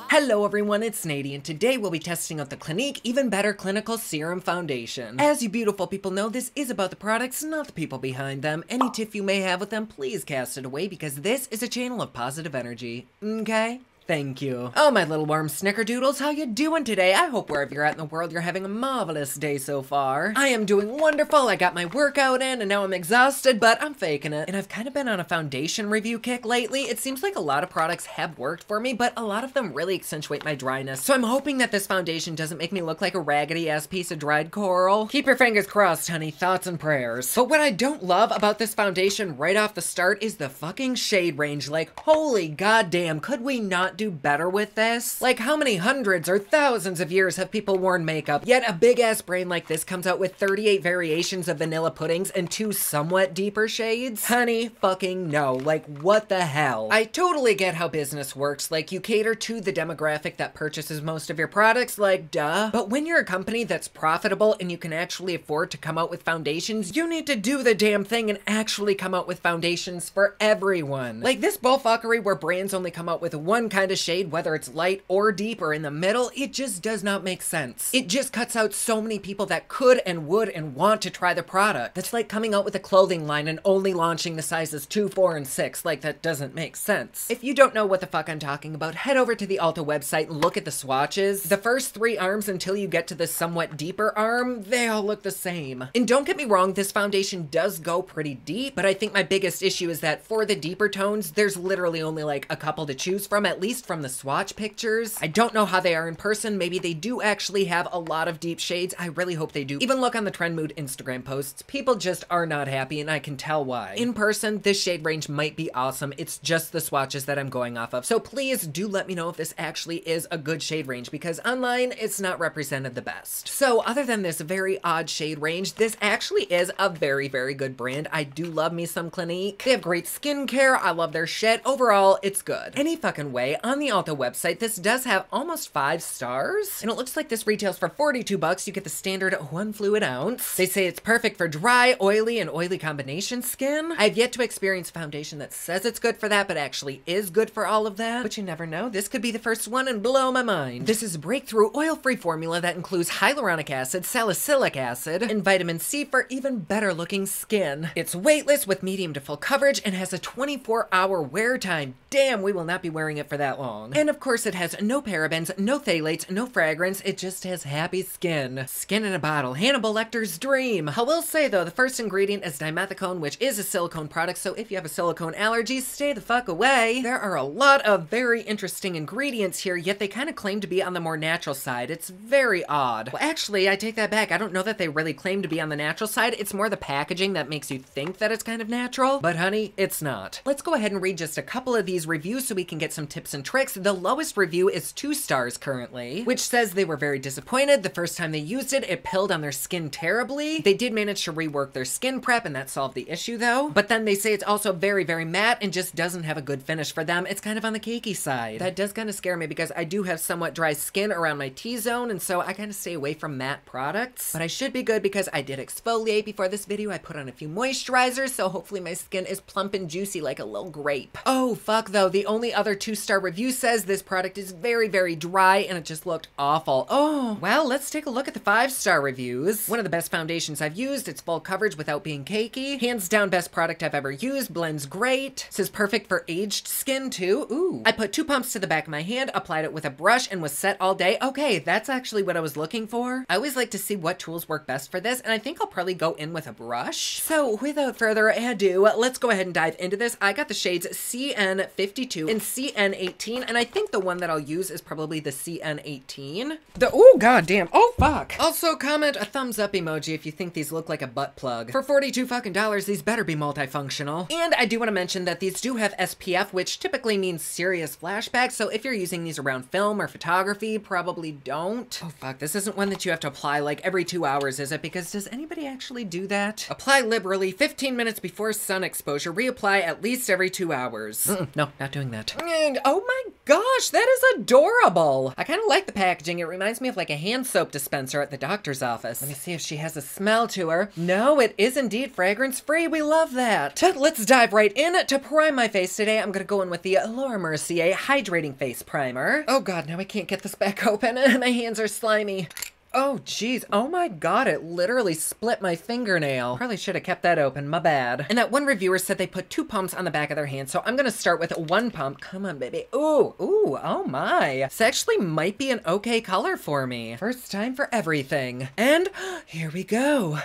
Hello everyone, it's Nadie, and today we'll be testing out the Clinique Even Better Clinical Serum Foundation. As you beautiful people know, this is about the products, not the people behind them. Any tiff you may have with them, please cast it away because this is a channel of positive energy, okay? Thank you. Oh, my little warm snickerdoodles, how you doing today? I hope wherever you're at in the world, you're having a marvelous day so far. I am doing wonderful. I got my workout in, and now I'm exhausted, but I'm faking it. And I've kind of been on a foundation review kick lately. It seems like a lot of products have worked for me, but a lot of them really accentuate my dryness. So I'm hoping that this foundation doesn't make me look like a raggedy-ass piece of dried coral. Keep your fingers crossed, honey. Thoughts and prayers. But what I don't love about this foundation right off the start is the fucking shade range. Like, holy goddamn, could we not do better with this? Like, how many hundreds or thousands of years have people worn makeup, yet a big ass brain like this comes out with 38 variations of vanilla puddings and 2 somewhat deeper shades? Honey, fucking no. Like, what the hell? I totally get how business works. Like, you cater to the demographic that purchases most of your products, like, duh. But when you're a company that's profitable and you can actually afford to come out with foundations, you need to do the damn thing and actually come out with foundations for everyone. Like, this bullfuckery where brands only come out with one kind of shade, whether it's light or deep or in the middle, it just does not make sense. It just cuts out so many people that could and would and want to try the product. That's like coming out with a clothing line and only launching the sizes 2, 4, and 6. Like, that doesn't make sense. If you don't know what the fuck I'm talking about, head over to the Ulta website and look at the swatches. The first 3 arms until you get to the somewhat deeper arm, they all look the same. And don't get me wrong, this foundation does go pretty deep, but I think my biggest issue is that for the deeper tones, there's literally only like a couple to choose from, at least from the swatch pictures. I don't know how they are in person. Maybe they do actually have a lot of deep shades. I really hope they do. Even look on the Trend Mood Instagram posts. People just are not happy, and I can tell why. In person, this shade range might be awesome. It's just the swatches that I'm going off of. So please do let me know if this actually is a good shade range, because online, it's not represented the best. So other than this very odd shade range, this actually is a very, very good brand. I do love me some Clinique. They have great skincare. I love their shit. Overall, it's good. Any fucking way, on the Ulta website, this does have almost 5 stars, and it looks like this retails for 42 bucks. You get the standard 1 fluid ounce. They say it's perfect for dry, oily, and oily combination skin. I've yet to experience foundation that says it's good for that, but actually is good for all of that. But you never know. This could be the first one and blow my mind. This is a breakthrough oil-free formula that includes hyaluronic acid, salicylic acid, and vitamin C for even better looking skin. It's weightless with medium to full coverage and has a 24-hour wear time. Damn, we will not be wearing it for that long. And of course, it has no parabens, no phthalates, no fragrance. It just has happy skin. Skin in a bottle. Hannibal Lecter's dream. I will say though, the first ingredient is dimethicone, which is a silicone product, so if you have a silicone allergy, stay the fuck away. There are a lot of very interesting ingredients here, yet they kind of claim to be on the more natural side. It's very odd. Well, actually, I take that back. I don't know that they really claim to be on the natural side. It's more the packaging that makes you think that it's kind of natural. But honey, it's not. Let's go ahead and read just a couple of these reviews so we can get some tips and tricks. The lowest review is 2 stars currently, which says they were very disappointed. The first time they used it, it pilled on their skin terribly. They did manage to rework their skin prep, and that solved the issue though. But then they say it's also very, very matte and just doesn't have a good finish for them. It's kind of on the cakey side. That does kind of scare me because I do have somewhat dry skin around my T-zone, and so I kind of stay away from matte products. But I should be good because I did exfoliate before this video. I put on a few moisturizers, so hopefully my skin is plump and juicy like a little grape. Oh, fuck though. The only other 2-star review says this product is very, very dry and it just looked awful. Oh, well, let's take a look at the 5-star reviews. One of the best foundations I've used. It's full coverage without being cakey. Hands down best product I've ever used. Blends great. Says perfect for aged skin too. Ooh. I put 2 pumps to the back of my hand, applied it with a brush, and was set all day. Okay, that's actually what I was looking for. I always like to see what tools work best for this, and I think I'll probably go in with a brush. So without further ado, let's go ahead and dive into this. I got the shades CN52 and CN18, and I think the one that I'll use is probably the CN18. Oh, god damn. Oh, fuck. Also, comment a thumbs up emoji if you think these look like a butt plug. For 42 fucking dollars, these better be multifunctional. And I do want to mention that these do have SPF, which typically means serious flashbacks, so if you're using these around film or photography, probably don't. Oh, fuck. This isn't one that you have to apply like every 2 hours, is it? Because does anybody actually do that? Apply liberally 15 minutes before sun exposure. Reapply at least every 2 hours. No, not doing that. And oh my gosh, that is adorable. I kind of like the packaging. It reminds me of like a hand soap dispenser at the doctor's office. Let me see if she has a smell to her. No, it is indeed fragrance free. We love that. But let's dive right in. To prime my face today, I'm gonna go in with the Mercier Hydrating Face Primer. Oh god, now I can't get this back open. My hands are slimy. Oh, geez. Oh my god, it literally split my fingernail. Probably should have kept that open, my bad. And that one reviewer said they put 2 pumps on the back of their hand, so I'm gonna start with 1 pump. Come on, baby. Ooh, oh my. This actually might be an okay color for me. First time for everything. And here we go.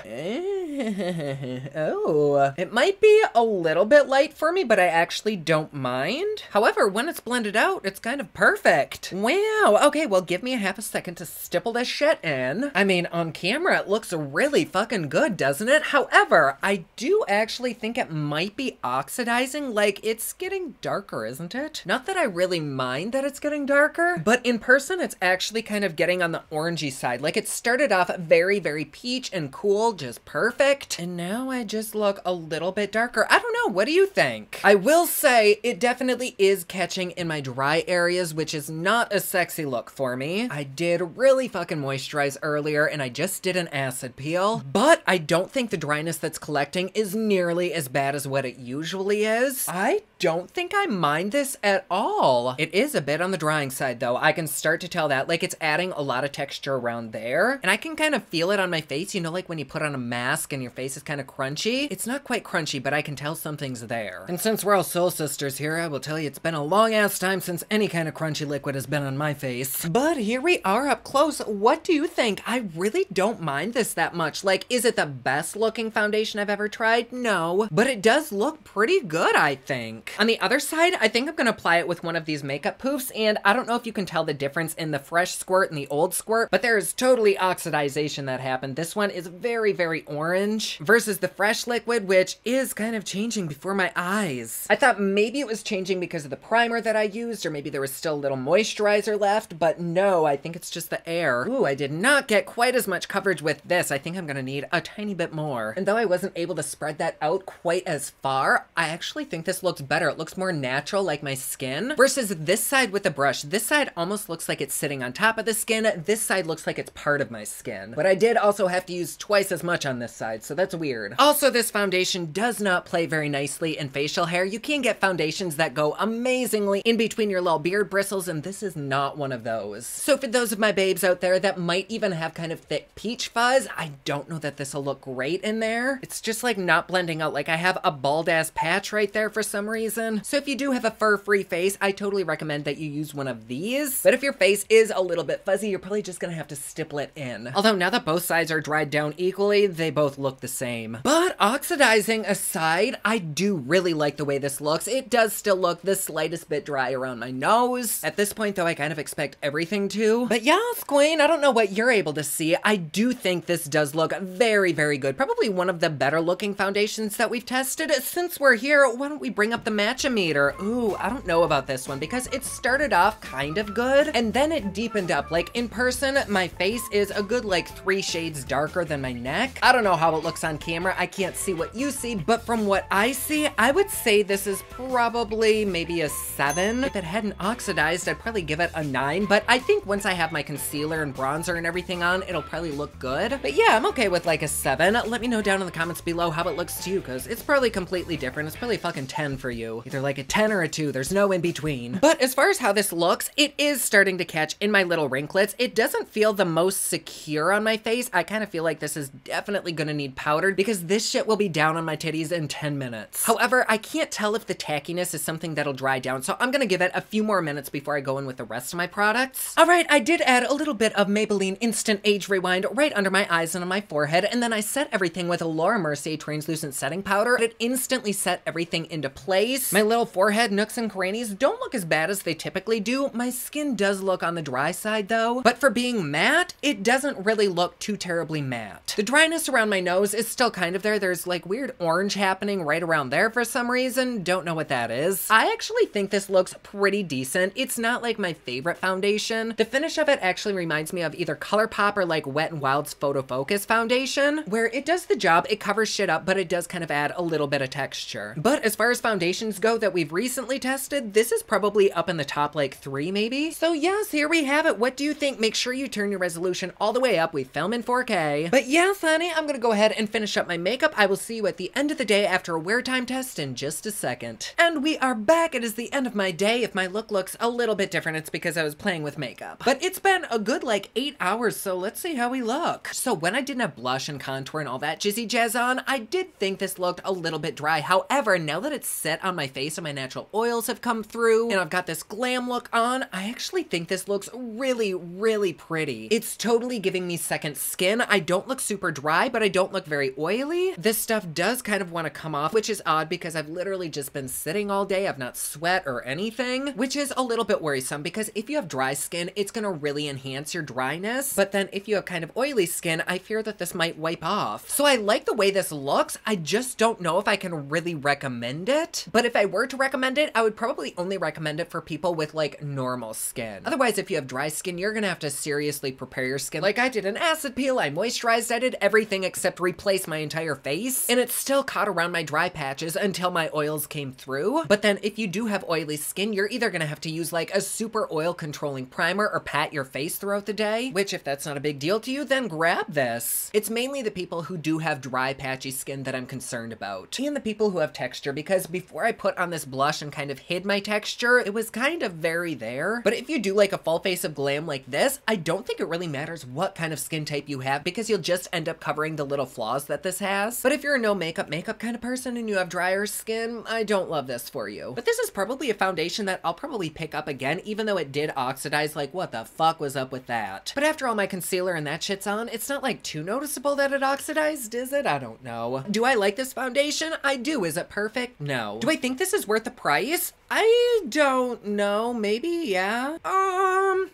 Oh, it might be a little bit light for me, but I actually don't mind. However, when it's blended out, it's kind of perfect. Wow. Okay, well, give me a half a second to stipple this shit in. I mean, on camera, it looks really fucking good, doesn't it? However, I do actually think it might be oxidizing. Like, it's getting darker, isn't it? Not that I really mind that it's getting darker, but in person, it's actually kind of getting on the orangey side. Like, it started off very, very peach and cool, just perfect. And now I just look a little bit darker. I don't know. What do you think? I will say it definitely is catching in my dry areas, which is not a sexy look for me. I did really fucking moisturize earlier and I just did an acid peel, but I don't think the dryness that's collecting is nearly as bad as what it usually is. I don't think I mind this at all. It is a bit on the drying side though. I can start to tell that, like, it's adding a lot of texture around there, and I can kind of feel it on my face, you know, like when you put on a mask and your face is kind of crunchy. It's not quite crunchy, but I can tell something's there. And since we're all soul sisters here, I will tell you it's been a long ass time since any kind of crunchy liquid has been on my face. But here we are up close. What do you think? I really don't mind this that much. Like, is it the best looking foundation I've ever tried? No, but it does look pretty good, I think. On the other side, I think I'm gonna apply it with one of these makeup poofs, and I don't know if you can tell the difference in the fresh squirt and the old squirt, but there's totally oxidization that happened. This one is very, very orange versus the fresh liquid, which is kind of changing before my eyes. I thought maybe it was changing because of the primer that I used, or maybe there was still a little moisturizer left, but no, I think it's just the air. Ooh, I did not get quite as much coverage with this. I think I'm gonna need a tiny bit more. And though I wasn't able to spread that out quite as far, I actually think this looks better. It looks more natural, like my skin, versus this side with the brush. This side almost looks like it's sitting on top of the skin. This side looks like it's part of my skin. But I did also have to use twice as much on this side, so that's weird. Also, this foundation does not play very nicely in facial hair. You can get foundations that go amazingly in between your little beard bristles, and this is not one of those. So for those of my babes out there that might even have kind of thick peach fuzz, I don't know that this will look great in there. It's just like not blending out. Like, I have a bald ass patch right there for some reason. So if you do have a fur-free face, I totally recommend that you use one of these. But if your face is a little bit fuzzy, you're probably just gonna have to stipple it in. Although now that both sides are dried down equally, they both look the same. But oxidizing aside, I do really like the way this looks. It does still look the slightest bit dry around my nose. At this point though, I kind of expect everything to. But yes, Queen, I don't know what you're able to see. I do think this does look very, very good. Probably one of the better looking foundations that we've tested. Since we're here, why don't we bring up the Matchmeter? Ooh, I don't know about this one because it started off kind of good and then it deepened up. Like, in person, my face is a good like 3 shades darker than my neck. I don't know how it looks on camera. I can't see what you see, but from what I see, I would say this is probably maybe a 7. If it hadn't oxidized, I'd probably give it a 9, but I think once I have my concealer and bronzer and everything on, it'll probably look good. But yeah, I'm okay with like a 7. Let me know down in the comments below how it looks to you, because it's probably completely different. It's probably fucking 10 for you. Either like a 10 or a 2. There's no in between. But as far as how this looks, it is starting to catch in my little rinklets. It doesn't feel the most secure on my face. I kind of feel like this is definitely gonna need powdered because this shit will be down on my titties in 10 minutes. However, I can't tell if the tackiness is something that'll dry down, so I'm gonna give it a few more minutes before I go in with the rest of my products. All right, I did add a little bit of Maybelline Instant Age Rewind right under my eyes and on my forehead, and then I set everything with a Laura Mercier translucent setting powder. It instantly set everything into place. My little forehead nooks and crannies don't look as bad as they typically do. My skin does look on the dry side though, but for being matte, it doesn't really look too terribly matte. The dryness around my nose is still kind of there. There's like weird orange happening right around there for some reason. Don't know what that is. I actually think this looks pretty decent. It's not like my favorite foundation. The finish of it actually reminds me of either ColourPop or like Wet n Wild's Photo Focus foundation, where it does the job, it covers shit up, but it does kind of add a little bit of texture. But as far as foundations go that we've recently tested, this is probably up in the top like 3 maybe. So yes, here we have it. What do you think? Make sure you turn your resolution all the way up. We film in 4K. But yes, honey, I'm gonna go ahead and finish up my makeup. I will see you at the end of the day after a wear time test in just a second. And we are back. It is the end of my day. If my look looks a little bit different, it's because I was playing with makeup. But it's been a good like 8 hours, so let's see how we look. So when I didn't have blush and contour and all that jizzy jazz on, I did think this looked a little bit dry. However, now that it's set on my face and my natural oils have come through and I've got this glam look on, I actually think this looks really, really pretty. It's totally giving me second skin. I don't look super dry, but I don't look very oily. This stuff does kind of want to come off, which is odd because I've literally just been sitting all day. I've not sweat or anything, which is a little bit worrisome because if you have dry skin, it's going to really enhance your dryness. But then if you have kind of oily skin, I fear that this might wipe off. So I like the way this looks. I just don't know if I can really recommend it. But if I were to recommend it, I would probably only recommend it for people with like normal skin. Otherwise, if you have dry skin, you're going to have to seriously prepare your skin. Like I did an acid peel, I moisturized, I did everything except replace my entire face. And it still caught around my dry patches until my oils came through. But then if you do have oily skin, you're either going to have to use like a super oil controlling primer or pat your face throughout the day, which if that's not a big deal to you, then grab this. It's mainly the people who do have dry patchy skin that I'm concerned about, and the people who have texture, because before I put on this blush and kind of hid my texture, it was kind of very there. But if you do like a full face of glam like this, I don't think it really matters what kind of skin type you have because you'll just end up covering the little flaws that this has. But if you're a no makeup kind of person and you have drier skin, I don't love this for you. But this is probably a foundation that I'll probably pick up again, even though it did oxidize. Like what the fuck was up with that? But after all my concealer and that shit's on, it's not like too noticeable that it oxidized, is it? I don't know. Do I like this foundation? I do. Is it perfect? No. Do I think this is worth the price? I don't know. Maybe, yeah.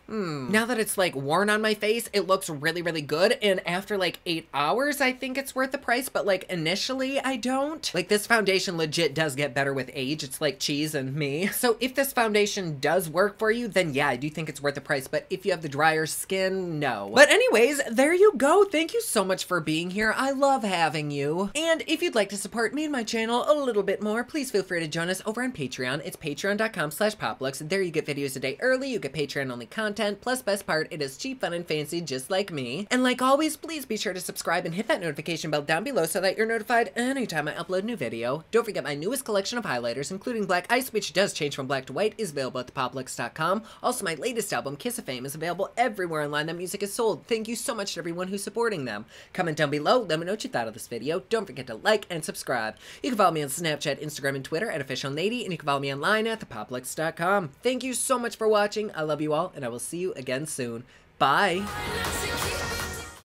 Now that it's like worn on my face, it looks really, really good. And after like 8 hours, I think it's worth the price. But like initially, I don't. Like this foundation legit does get better with age. It's like cheese and me. So if this foundation does work for you, then yeah, I do think it's worth the price. But if you have the drier skin, no. But anyways, there you go. Thank you so much for being here. I love having you. And if you'd like to support me and my channel a little bit more, please feel free to join us over on Patreon. It's patreon.com/poplux. There you get videos a day early, you get Patreon only content, plus best part, it is cheap, fun, and fancy just like me. And like always, please be sure to subscribe and hit that notification bell down below so that you're notified anytime I upload a new video. Don't forget my newest collection of highlighters, including Black Ice, which does change from black to white, is available at thepoplux.com. Also, my latest album, Kiss of Fame, is available everywhere online that music is sold. Thank you so much to everyone who's supporting them. Comment down below, let me know what you thought of this video. Don't forget to like and subscribe. You can follow me on Snapchat, Instagram, and Twitter at officialnady, and you can follow me online at thepoplux.com. Thank you so much for watching. I love you all, and I will see you again soon. Bye.